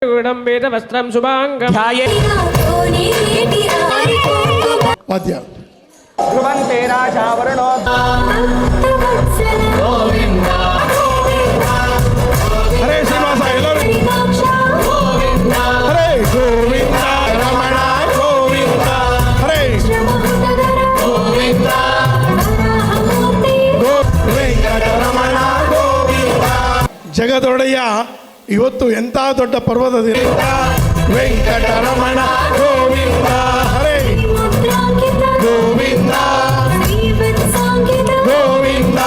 ವಿಡಂಬಿತ ವಸ್ತ್ರಂ ಶುಭಾಂಗಂ ವಾದ್ಯ ಧ್ರುವಂತೆ ರಾಜಾವರಣೋ ಗೋವಿಂದ ಹರೇ ಶ್ರೀನಿವಾಸ ಎಲ್ಲರೂ ಹರೇ ಗೋವಿಂದ ರಮಣ ಗೋವಿಂದ ಹರೇ ಗೋವಿಂದ ವೆಂಕಟರಮಣ ಗೋವಿಂದ. ಜಗದೊಡೆಯ ಇವತ್ತು ಎಂಥ ದೊಡ್ಡ ಪರ್ವತದಿಂದ ವೆಂಕಟರಮಣ ಗೋವಿಂದ ಹರೇ ಗೋವಿಂದ ಗೋವಿಂದ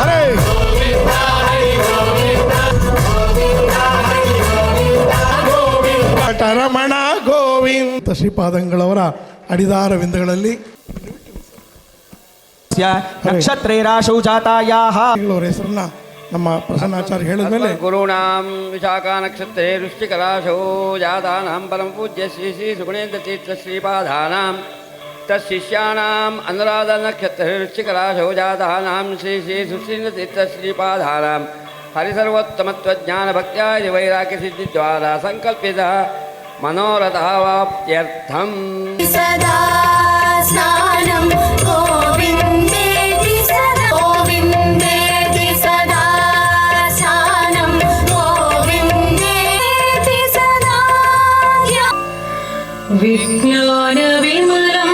ಹರೇ ವೆಂಕಟರಮಣ ಗೋವಿಂದ. ಶ್ರೀಪಾದಂಗಳವರ ಅಡಿದಾರವಿಂದಗಳಲ್ಲಿ ನಕ್ಷತ್ರೇ ರಾಶೌ ಜಾತಾಯಾಹ ಅವರ ಹೆಸರನ್ನ ನಮ್ಮ ಪ್ರಸನ್ನಾಚಾರ್ಯ ಹೇಳಿದ ಮೇಲೆ ಗುರುಣಾಂ ವಿಶಾಖಾ ನಕ್ಷತ್ರೇ ವೃಶ್ಚಿಕರಾಶೋ ಜಾತಾನಾಂ ಪರಮ ಪೂಜ್ಯ ಶ್ರೀ ಶ್ರೀ ಸುಗುಣೇಂದ್ರ ತೀರ್ಥ ಶ್ರೀಪಾದಾನಾಂ ತತ್ಶಿಷ್ಯಾಣಾಂ ಅನುರಾಧ ನಕ್ಷತ್ರೇ ವೃಶ್ಚಿಕರಾಶೋ ಜಾತಾನಾಂ ಶ್ರೀ ಶ್ರೀ ಸುಶ್ರೀಂದ್ರ ತೀರ್ಥ ಶ್ರೀಪಾದಾನಾಂ ಹರಿಸರ್ವೋತ್ತಮತ್ವಜ್ಞಾನ ಭಕ್ತ್ಯಾದಿ ವೈರಾಗ್ಯ ಸಿದ್ಧಿದ್ವಾರ ಸಂಕಲ್ಪಿತ ಮನೋರಥಾವಾಪ್ತ್ಯರ್ಥಂ ಸದಾ ಸ್ನಾನಂ ಗೋವಿಂದೇತಿ ಸದಾ ಗೋವಿಂದೇತಿ ಸದಾ ಸ್ನಾನಂ ಗೋವಿಂದೇತಿ ಸದಾ ವಿಜ್ಞಾನ ವಿಮಲಂ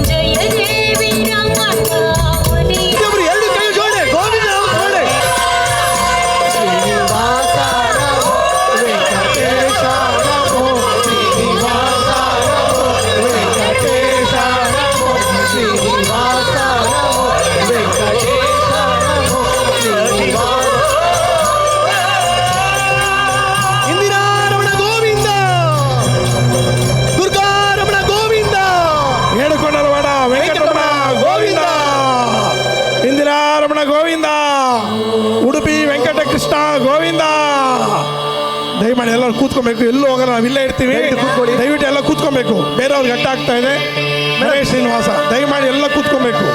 ಜಯ ದೇವಿ ರಂಗಕಾವಲಿ ಉಡುಪಿ ವೆಂಕಟಕೃಷ್ಣ ಗೋವಿಂದ. ದಯಮಾಡಿ ಎಲ್ಲರೂ ಕೂತ್ಕೊಬೇಕು, ಎಲ್ಲೂ ಹೋಗೋಣ, ನಾವು ಇಲ್ಲೇ ಇರ್ತೀವಿ. ದಯವಿಟ್ಟು ಎಲ್ಲ ಕೂತ್ಕೊಬೇಕು, ಬೇರೆಯವ್ರಿಗೆ ಗಟ್ಟ ಆಗ್ತಾ ಇದೆ. ಹರೇ ಶ್ರೀನಿವಾಸ, ದಯಮಾಡಿ ಎಲ್ಲ ಕೂತ್ಕೊಬೇಕು.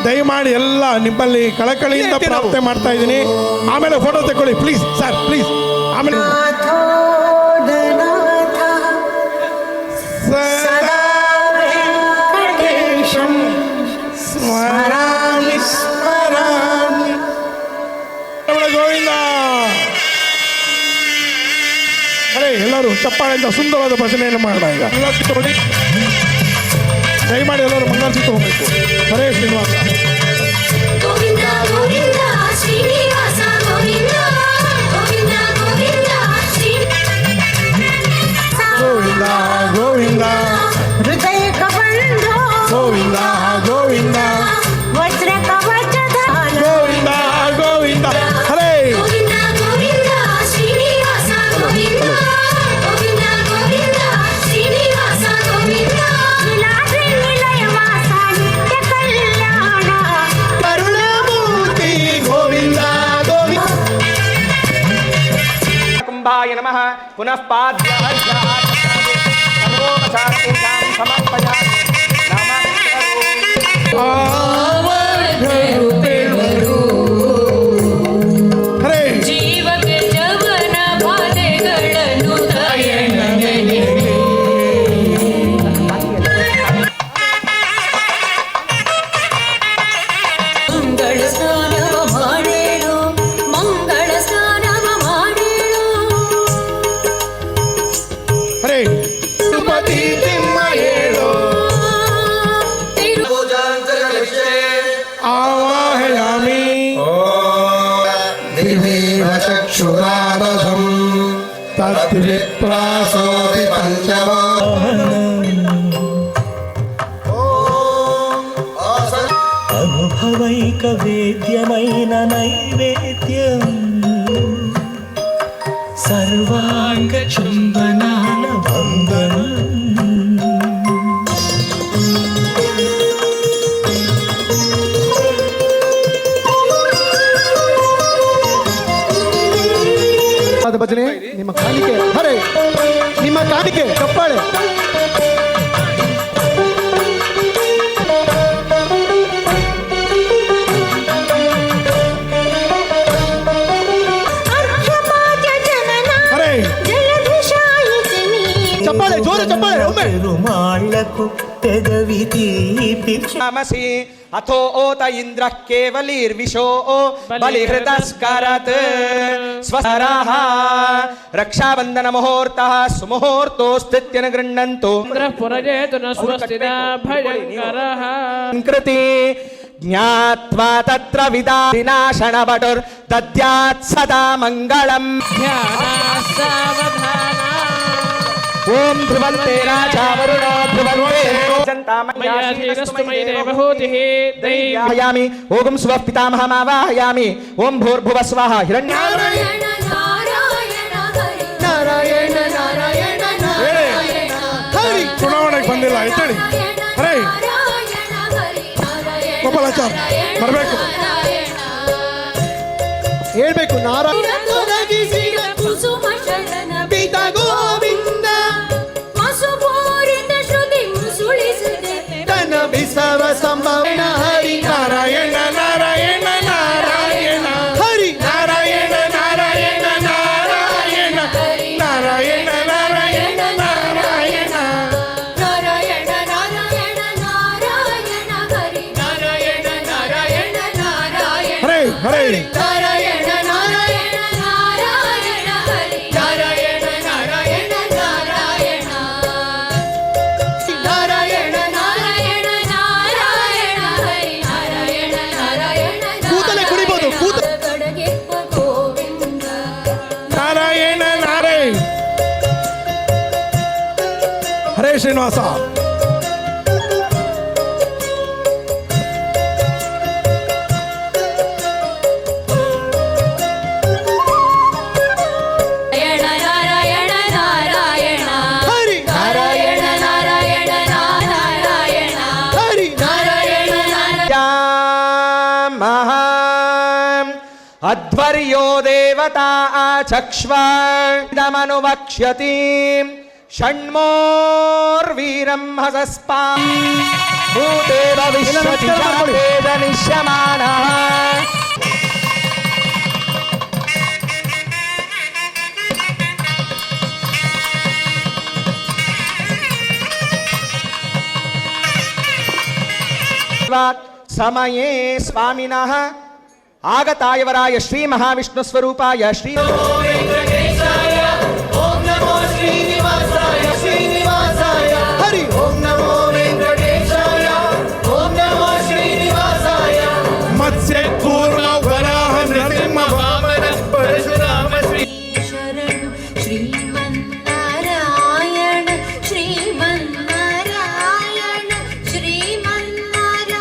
ದಯಮಾಡಿ ಎಲ್ಲ ನಿಮ್ಮಲ್ಲಿ ಕಳಕಳಿಯಿಂದ ಪ್ರಾರ್ಥನೆ ಮಾಡ್ತಾ ಇದ್ದೀನಿ. ಆಮೇಲೆ ಫೋಟೋ ತಗೊಳ್ಳಿ ಪ್ಲೀಸ್ ಸರ್, ಪ್ಲೀಸ್. ಆಮೇಲೆ ಗೋವಿಂದ. ಅರೆ ಎಲ್ಲರೂ ಚಪ್ಪಾಳೆಯಿಂದ ಸುಂದರವಾದ ಭಜನೆಯನ್ನು ಮಾಡೋಣ. ಈಗ ಮಂಗಳಾರತಿ ತಗೊಳ್ಳಿ, ದಯಮಾಡಿ ಎಲ್ಲರೂ ಮಂಗಳಾರತಿ ತಗೋಬೇಕು. ಹರೇ ಶ್ರೀನಿವಾಸ ಗೋವಿಂದ ಗೋವಿಂದ ಶ್ರೀನಿವಾಸ ಗೋವಿಂದ ಗೋವಿಂದ ಗೋವಿಂದ ಗೋವಿಂದ ಗೋವಿಂದ ಹೃದಯ ಕಬಂಧ ಗೋವಿಂದ ಗೋವಿಂದ ವಜ್ರ ಕವಚದ ಗೋವಿಂದ ಗೋವಿಂದ ಹರೇ ಗೋವಿಂದ ಗೋವಿಂದ ಶ್ರೀನಿವಾಸ ಗೋವಿಂದ ಗೋವಿಂದ ಗೋವಿಂದ ಶ್ರೀನಿವಾಸ ಗೋವಿಂದ ನೀಲಾದ್ರಿ ನಿಲಯ ವಾಸ ನಿತ್ಯ ಕಲ್ಯಾಣ ಕರುಣಾಮೂರ್ತಿ ಗೋವಿಂದ ಗೋವಿಂದ. ಕುಂಭಾಯ ನಮಃ ಪುನಃ ಪಾದ್ಯಾಧ್ಯಾಯ ಸರ್ವೋಪಚಾರಪೂಜಾಂ ಸಮರ್ಪಯಾಮಿ. ಹರೇ ಜೀವಕ್ಕೆ ಜವನ ಬಾಧೆಗಳನ್ನು ಮಂಗಳ ಸ್ನಾನವ ಮಾಡೇಳು ಮಂಗಳ ಸ್ನಾನವ ಮಾಡೇಳು ಹರೇ ತಿರುಪತಿ ತಿಮ್ಮ ಹೇಳು ಆವಾಹಯಾಮಿ ದಿವೇವ ಚಕ್ಷುರಾರಥಂ ತದ್ವಿಪ್ರಾಸೋತಿ ಪಂಚಮೋ అనుభవైక వేద్యమైన నైవేద్యం సర్వాంగ చుంబనాల వందనం ಭಜನೆ ನಿಮ್ಮ ಕಾಣಿಕೆ. ಹರೇ ನಿಮ್ಮ ಕಾಣಿಕೆ ಚಪ್ಪಾಳೆ. ಅರ್ಘ್ಯ పెరుమాళ్లకు పెదవి తీపి నమసి అథో ఓత ఇంద్ర కేవలీర్విశో బలిహృతస్కరత్ స్వసరాః రక్షాబంధన ముహూర్తః సుముహూర్తోస్థిత్యన గృహ్ణంతు పురజేతు న స్వస్తిదా భయంకరః కృతి జ్ఞాత్వా తత్ర వినాశన బటుర్ దద్యాత్ సదా మంగళం ఓం ధ్రువంతే రాజా వరుణో ధ్రువంతే దయ్యామి ఓం స్వ పితామహమావాహయామి ఓం భూర్భువ స్వాహ హిరణ్య నారాయణ నారాయణ హరి నారాయణ నారాయణ ನಾರಾಯಣ ಹರಿ ಚುನಾವಣೆಗೆ ಬಂದಿಲ್ಲ ಎತ್ತಡಿ ಹರೇ ನಾರಾಯಣ ಹರಿ ನಾರಾಯಣ ಗೋಪಾಲಾಚಾರ್ ಬರಬೇಕು ಹೇಳ್ಬೇಕು ನಾರಾಯಣ ತೊಲಗಿಸಿದ ಕುಸುಮ ಶರಣ ಪಿತ ಗೋವಿಂದ ಮಸುಬೋರಿದ ಶ್ರುತಿ ಮುಸುಳಿಸಿದೆ ತನ್ನ ಬಿಸವ ಸಂಭವನ ಹರಿ ನಾರಾಯಣ ನಾರಾಯಣ ನಾರಾಯಣ ಹರಿ ನಾರಾಯಣ ನಾರಾಯಣ ನಾರಾಯಣ ನಾರಾಯಣ ನಾರಾಯಣ ನಾರಾಯಣ ನಾರಾಯಣ ನಾರಾಯಣ ನಾರಾಯಣ ಹರಿ ನಾರಾಯಣ ನಾರಾಯಣ ನಾರಾಯಣ ಹರೇ ಹರೇ ನಾರಾಯಣ ನಾರಾಯಣ ನಾರಾಯಣ ಹರಿ ನಾರಾಯಣ ನಾರಾಯಣ ನಾರಾಯಣ ನಾರಾಯಣ ನಾರಾಯಣ ನಾರಾಯಣ ಹರಿ ನಾರಾಯಣ ನಾರಾಯಣ ಕೂತಲೇ ಕುಡಿಬೋದು, ಕೂತ ಕಡೆಗೆ ಗೋವಿಂದ ನಾರಾಯಣ ನಾರಾಯಣ ಹರೇ ಶ್ರೀನಿವಾಸ ನಾರಾಯಣ ನಾರಾಯಣ ಹರಿ ನಾರಾಯಣ ನಾರಾಯಣ ನಾರಾಯಣ ಹರಿ ನಾರಾಯಣ ಮಹಾಂ ಅಧ್ವರ್ಯೋ ದೇವತಾ ಆಚಕ್ಷ್ವ ಇದಮನುವಕ್ಷ್ಯತಿ ಷಣ್ಮೋರ್ವೀರಂ ಹಸಸ್ಪಾ ಭೂತೇವ ವಿಶ್ವತಿ ಜಾತೇಜ ನಿಶ್ಯಮಾನಃ ಸಮಯೇ ಸ್ವಾಮಿನಃ ಆಗತಾಯವರಾಯ ಶ್ರೀ ಮಹಾವಿಷ್ಣು ಸ್ವರೂಪಾಯ ಶ್ರೀ ಹರಿ ಓಂ ನಮೋ ವೆಂಕಟೇಶಾಯ ಓಂ ನಮೋ ಶ್ರೀನಿವಾಸಾಯ ಮತ್ಸ್ಯ ಕೂರ್ಮ ವರಾಹ ನರಸಿಂಹ ವಾಮನ ಪರಶುರಾಮ ಶ್ರೀ ಶರಣು ಶ್ರೀಮನ್ನಾರಾಯಣ ಶ್ರೀಮನ್ನಾರಾಯಣ ಶ್ರೀಮನ್ನಾರಾಯಣ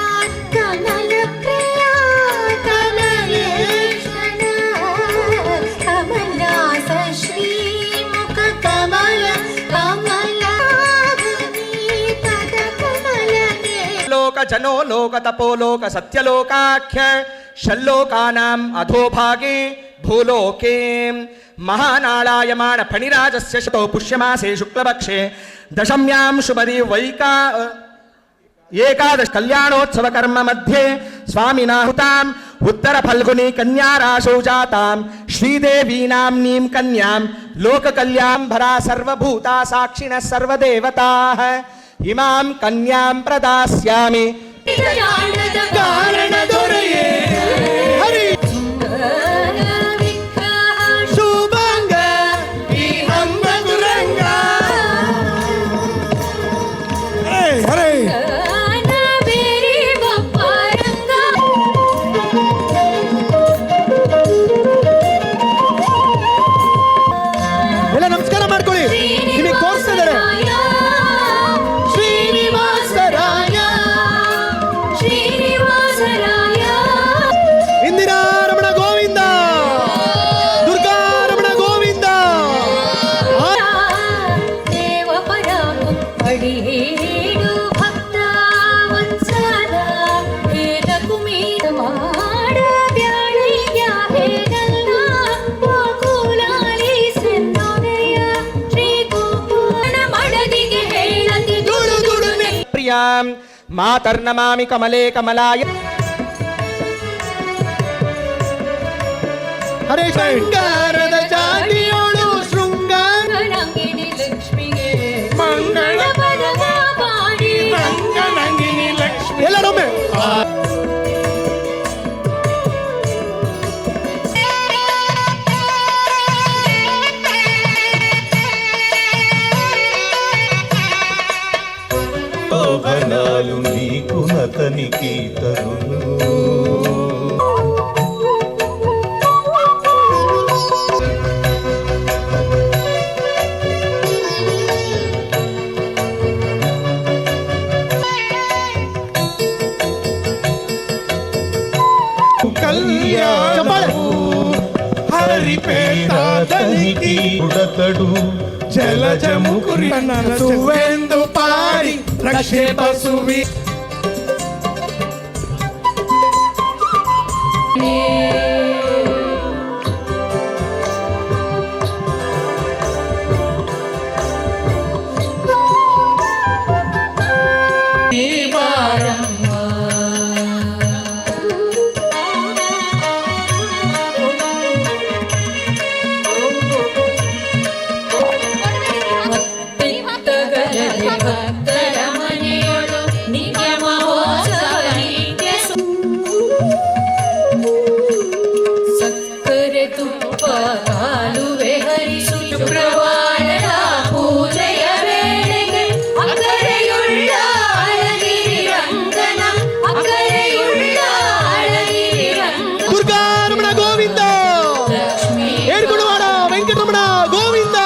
ಕಮಲ ಪ್ರಿಯ ಕಮಲೇಶನ ಕಮಲಾಸ ಶ್ರೀಮುಖ ಕಮಲ ಕಮಲಾಭನಿ ಪದ ಕಮಲನೆ ಲೋಕ ಜನೋ ಲೋಕ ತಪೋ ಲೋಕ ಸತ್ಯಲೋಕಾಖ್ಯ ಷಲ್ಲೋಕಾನಾಂ ಅಧೋಭಾಗೆ ಭೂಲೋಕೆ ಮಹಾನಾಳಾಯಮಾನ ಫಣಿರಾಜಸ್ಯ ಶತೋ ಪುಷ್ಯಮಾಸೆ ಶುಕ್ಲಪಕ್ಷೆ ದಶಮ್ಯಾಂ ಶುಭದಿ ವೈಕಾ ಏಕಾದಶ ಕಲ್ಯಾಣೋತ್ಸವ ಕರ್ಮ ಮಧ್ಯೆ ಸ್ವಾಮಿನಾಹುತಾಂ ಉತ್ತರ ಫಲ್ಗುನಿ ಕನ್ಯಾರಾಶೌ ಜಾತಾಂ ಶ್ರೀದೇವೀನಾಂನೀಂ ಕನ್ಯಾಂ ಲೋಕ ಕಲ್ಯಾಣಂಭರಾ ಸರ್ವಭೂತಾ ಸಾಕ್ಷಿಣಃ ಸರ್ವದೇವತಾಃ ಇಮಾಂ ಕನ್ಯಾಂ ಪ್ರದಾಸ್ಯಾಮಿ ಯಾಣದ ಕಾರಣ ದೊರೆಯೇ ಹರಿ ವಿಗ್ರಹ ಶುಭಂಗ ಈ ಹಂಬ ಗುರಂಗ ಹರೇ ಹರೇ ಬೇರಿ ಬಪ್ಪರಂಗ ಎಲ್ಲ ನಮಸ್ಕಾರ ಮಾಡ್ಕೊಳ್ಳಿ ನಿಮಗೆ ತೋರಿಸ್ತಾ ಇದ್ದಾರೆ ಶ್ರೀನಿವಾಸರಾಯ ಶ್ರೀನಿವಾಸರಾಯ ಇಂದಿರಾ ರಮಣ ಗೋವಿಂದ ದುರ್ಗಾರಮಣ ಗೋವಿಂದ ದೇವಪರ ಅಡಿಯೇಡು ಭಕ್ತ ವತ್ಸಲ ಹೇದ ಕುಮೀರ ಮಾಡ ಬ್ಯಾಳಿಯ ಹೇಗಲ್ಲ ಗೋಕುಲಾಲಿ ಸೆನ್ನೊನೆಯ ಶ್ರೀ ಗೋಕುಲ ಮಡದಿಗೆ ಹೇಳತಿ ದುಳು ದುಡುನೆ ಪ್ರಿಯಾಂ ಮಾತರ್ನಮಾಮಿ ಕಮಲೇ ಕಮಲಾಯ ಹರೇ ಶೃಂಗಾರದ ಜಾತಿಯೋಳು ಶೃಂಗಾರ ರಂಗಿಣಿ ಲಕ್ಷ್ಮಿಗೆ ಮಂಗಳ ಪದ అతనికి తరును. కళ్యాణము హరిపేతాతనికి ఉడతడు జలజము కురివెందు పాడి రక్షే పశువి ಸಕ್ಕರೆ ತುಪ್ಪ ಕಾಲುವೆ ಹರಿಸು ಶುಕ್ರವಾರದ ಪೂಜೆಯ ವೇಳೆಗೆ ಅಕ್ಕರೆಯುಳ್ಳ ಅಳಗಿರಿ ರಂಗನ ಅಕ್ಕರೆಯುಳ್ಳ ಅಳಗಿರಿ ರಂಗ ದುರ್ಗಾರಮಣ ಗೋವಿಂದ ಲಕ್ಷ್ಮೀ ಏರ್ಗುಣವಾಡ ವೆಂಕಟರಮಣ ಗೋವಿಂದ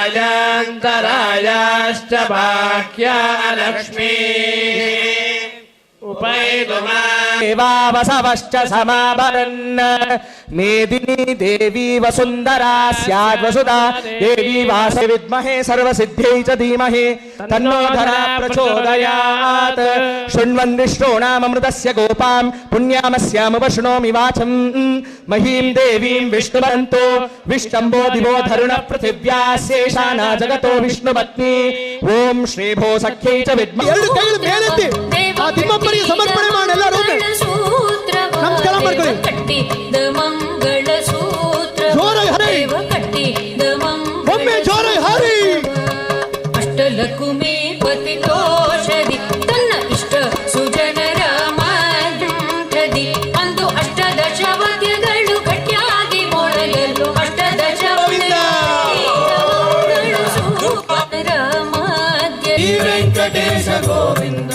ಅಜಾಂತರಾಯಾಶ್ಚ ಬಾಕ್ಯ ಲಕ್ಷ್ಮೀ उपैतुमा देवावसवश्च समाभरन् मेदिनी देवी वसुन्धरा स्याद्वसुधा देवी वासे विद्महे सर्वसिद्ध्यै च धीमहि तन्नो धरा प्रचोदयात् शृण्वन् विष्णूनाममृतस्य गोपां पुण्यामस्यामुपशृणोमि वाचं महीं देवीं विष्णुवन्तो विष्टम्बो दिवो धरुणः पृथिव्यास्येषाना जगतो विष्णुपत्नी ॐ श्रीभो सख्यै च विद्महे ಎರಡು ಕೈಗಳು ಮೇಲೆತ್ತಿ ಆ ತಿಮ್ಮಪ್ಪನಿಗೆ ಸಮರ್ಪಣೆ ಮಾಡಿ ಎಲ್ಲರೂ ನಮಸ್ಕಾರ ಮಾಡ್ಕೊಳ್ಳಿ. ಕಟ್ಟಿದ್ದ ಮಂಗಳ ಸೂತ್ರ ಜೋರಾಗಿ ಹರಿ. ಕಟ್ಟಿದ್ದ ಒಮ್ಮೆ ಜೋರಾಗಿ ಹಾರಿ. ಅಷ್ಟಲಕುಮಿ ಪತಿ ತೋಷದಿ ತನ್ನ ಇಷ್ಟ ಸುಜನರ ಮಂತ್ರದಿ ಅಂದು ಅಷ್ಟದಶವದ್ಯಗಳು ಗಟ್ಟಿಯಾಗಿ ಮೊಳೆಯಲು ಅಷ್ಟದಶವದ್ಯಗಳು ಸೂಪರ ಮಧ್ಯ ವೆಂಕಟೇಶ ಗೋವಿಂದ.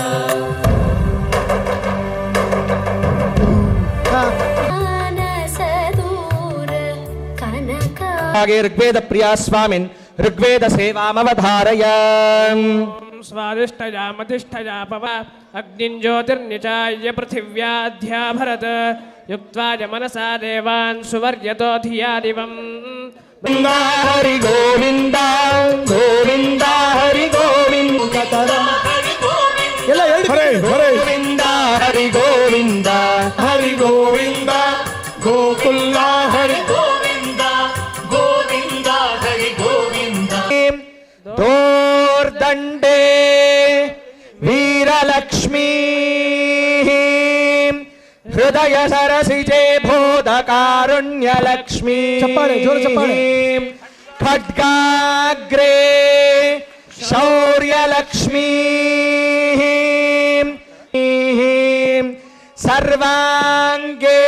ಮಾನಸದೂರ ಕನಕ ऋग्वेद प्रिया स्वामिन् ऋग्वेद सेवामवधारय स्वादिष्ठयामधिष्ठया पव अग्निं ज्योतिर्निचाय्य पृथिव्याध्या भरत युक्त्वा मनसा देवान् सुवर्यतो धिया दिवम् हरि गोविंद गोविंद हरि गोविंद ಎಲ್ಲ ಎರಡು ಹರೇ ಹರೇ गोविंद हरि गोविंद ಹರಿ ಗೋವಿಂದ ಗೋಕುಲ್ಲ ಹರಿ दोर्दण्डे वीरलक्ष्मी हृदय सरसिजे बोधकारुण्यलक्ष्मी चप्पाळे, जोर चप्पाळे. खड्गाग्रे शौर्यलक्ष्मी सर्वाङ्गे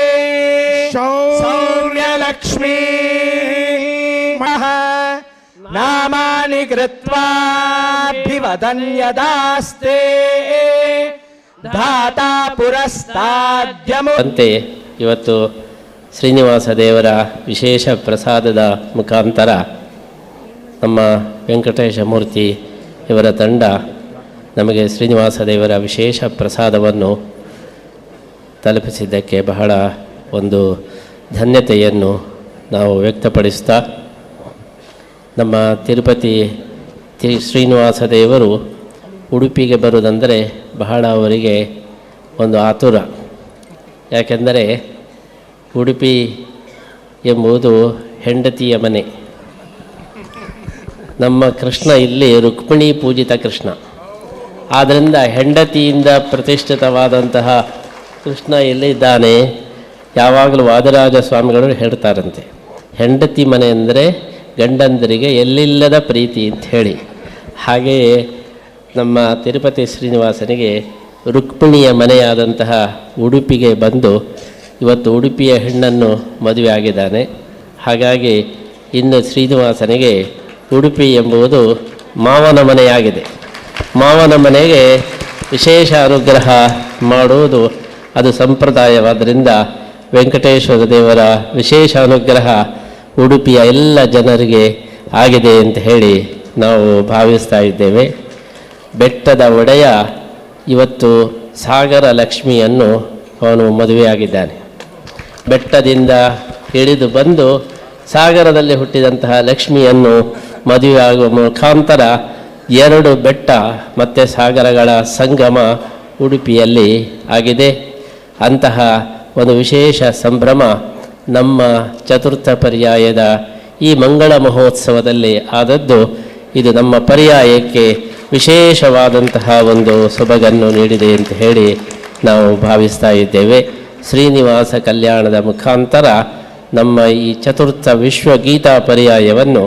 सौम्यलक्ष्मी नामानि कृत्वाभिवदन्यदास्ते ದಾತಾ ಪುರಸ್ತಾದ್ಯಮು ಅಂತೆ ಇವತ್ತು ಶ್ರೀನಿವಾಸ ದೇವರ ವಿಶೇಷ ಪ್ರಸಾದದ ಮುಖಾಂತರ ನಮ್ಮ ವೆಂಕಟೇಶ ಮೂರ್ತಿ ಇವರ ತಂಡ ನಮಗೆ ಶ್ರೀನಿವಾಸ ದೇವರ ವಿಶೇಷ ಪ್ರಸಾದವನ್ನು ತಲುಪಿಸಿದ್ದಕ್ಕೆ ಬಹಳ ಒಂದು ಧನ್ಯತೆಯನ್ನು ನಾವು ವ್ಯಕ್ತಪಡಿಸ್ತಾ ನಮ್ಮ ತಿರುಪತಿ ಶ್ರೀನಿವಾಸ ದೇವರು ಉಡುಪಿಗೆ ಬರುವುದಂದರೆ ಬಹಳ ಅವರಿಗೆ ಒಂದು ಆತುರ. ಯಾಕೆಂದರೆ ಉಡುಪಿ ಎಂಬುದು ಹೆಂಡತಿಯ ಮನೆ. ನಮ್ಮ ಕೃಷ್ಣ ಇಲ್ಲಿ ರುಕ್ಮಿಣಿ ಪೂಜಿತ ಕೃಷ್ಣ. ಆದ್ದರಿಂದ ಹೆಂಡತಿಯಿಂದ ಪ್ರತಿಷ್ಠಿತವಾದಂತಹ ಕೃಷ್ಣ ಎಲ್ಲಿದ್ದಾನೆ, ಯಾವಾಗಲೂ ವಾದರಾಜ ಸ್ವಾಮಿಗಳು ಹೇಳ್ತಾರಂತೆ, ಹೆಂಡತಿ ಮನೆ ಅಂದರೆ ಗಂಡಂದರಿಗೆ ಎಲ್ಲಿಲ್ಲದ ಪ್ರೀತಿ ಅಂತ ಹೇಳಿ. ಹಾಗೆಯೇ ನಮ್ಮ ತಿರುಪತಿ ಶ್ರೀನಿವಾಸನಿಗೆ ರುಕ್ಮಿಣಿಯ ಮನೆಯಾದಂತಹ ಉಡುಪಿಗೆ ಬಂದು ಇವತ್ತು ಉಡುಪಿಯ ಹೆಣ್ಣನ್ನು ಮದುವೆ ಆಗಿದ್ದಾನೆ. ಹಾಗಾಗಿ ಇನ್ನು ವಿಶೇಷ ಅನುಗ್ರಹ ಮಾಡುವುದು ಅದು ಸಂಪ್ರದಾಯವಾದ್ದರಿಂದ ವೆಂಕಟೇಶ್ವರ ದೇವರ ವಿಶೇಷ ಅನುಗ್ರಹ ಉಡುಪಿಯ ಎಲ್ಲ ಜನರಿಗೆ ಆಗಿದೆ ಅಂತ ಹೇಳಿ ನಾವು ಭಾವಿಸ್ತಾ ಇದ್ದೇವೆ. ಬೆಟ್ಟದ ಒಡೆಯ ಇವತ್ತು ಸಾಗರ ಲಕ್ಷ್ಮಿಯನ್ನು ಅವನು ಮದುವೆಯಾಗಿದ್ದಾನೆ. ಬೆಟ್ಟದಿಂದ ಇಳಿದು ಬಂದು ಸಾಗರದಲ್ಲಿ ಹುಟ್ಟಿದಂತಹ ಲಕ್ಷ್ಮಿಯನ್ನು ಮದುವೆಯಾಗುವ ಮುಖಾಂತರ 2 ಬೆಟ್ಟ ಮತ್ತು ಸಾಗರಗಳ ಸಂಗಮ ಉಡುಪಿಯಲ್ಲಿ ಆಗಿದೆ. ಅಂತಹ ಒಂದು ವಿಶೇಷ ಸಂಭ್ರಮ ನಮ್ಮ ಚತುರ್ಥ ಪರ್ಯಾಯದ ಈ ಮಂಗಳ ಮಹೋತ್ಸವದಲ್ಲಿ ಆದದ್ದು. ಇದು ನಮ್ಮ ಪರ್ಯಾಯಕ್ಕೆ ವಿಶೇಷವಾದಂತಹ ಒಂದು ಸೊಬಗನ್ನು ನೀಡಿದೆ ಅಂತ ಹೇಳಿ ನಾವು ಭಾವಿಸ್ತಾ ಇದ್ದೇವೆ. ಶ್ರೀನಿವಾಸ ಕಲ್ಯಾಣದ ಮುಖಾಂತರ ನಮ್ಮ ಈ ಚತುರ್ಥ ವಿಶ್ವಗೀತಾ ಪರ್ಯಾಯವನ್ನು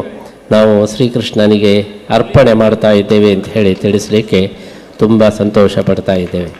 ನಾವು ಶ್ರೀಕೃಷ್ಣನಿಗೆ ಅರ್ಪಣೆ ಮಾಡ್ತಾ ಇದ್ದೇವೆ ಅಂತ ಹೇಳಿ ತಿಳಿಸಲಿಕ್ಕೆ ತುಂಬ ಸಂತೋಷ ಪಡ್ತಾ ಇದ್ದೇವೆ.